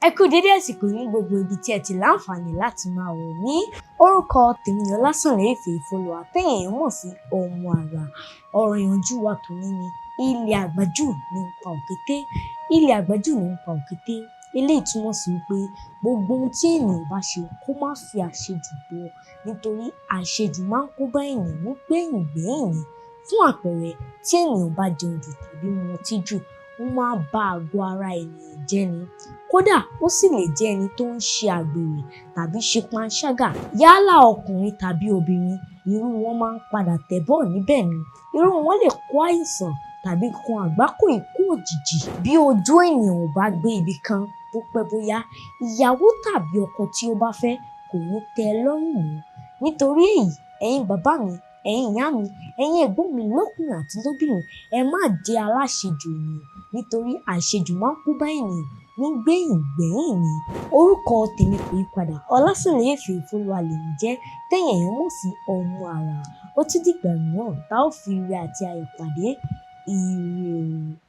Ẹ kú dédé àsìkò ní gbogbo ibi tí ẹ ti láǹfààní láti máa wò ní. Orúkọ tèmi ni Ọlásànlérè Ìfọlùwà téèyàn mọ̀ sí ọmọ àrà. Ọ̀rọ̀ ìyànjú wa tòní ni ilẹ̀ àgbájù ní ń pa òkété. Ilẹ̀ àgbájù ní ń pa òkété. Eléyìí túmọ̀ sí wípé gbogbo ohun tí ènìyàn bá ṣe kó má fi àṣejù bọ̀, nítorí àṣejù máa ń kó bá ènìyàn nígbẹ̀yìn gbẹ́yìn. Fún àpẹẹrẹ, tí ènìyàn bá jẹun jù tàbí mu ọtí jù, ó máa ń ba àgọ́ ara ènìyàn jẹ́ ni. Kódà ó sì lè jẹ́ ẹni tó ń ṣe àgbèrè tàbí ṣe panṣágà, yálà ọkùnrin tàbí obìnrin, irú wọn máa ń padà tẹ̀bọ̀ níbẹ̀ ni. Irú wọn lè kó àìsàn tàbí kan àgbákò ikú òjijì bí ojú ènìyàn ò bá gbé ibì kan bó pẹ́ bóyá. Ìyàwó tàbí ọkọ tí ó bá fẹ́ kò ní tẹ́ ẹ lọ́rùn mọ́. Nítorí èyí, ẹ̀yin bàbá mi, ẹ̀yin ìyá mi, ẹ̀yin ẹ̀gbọ́n mi lọ́kùnrin àti lóbìnrin, ẹ má jẹ́ aláṣejù ènìyàn, nítorí àṣejù máa ń kó bá ènìyàn nígbẹ̀yìn gbẹ́yìn ni. Orúkọ tèmi kò yí padà, Ọlásànlérè Ìfọlùwà lèmi jẹ́, téèyàn mọ̀ sí ọmọ àrà. Ó tún dìgbà mìíràn tá ó fi ire àti ayọ̀ pàdé. Ire o.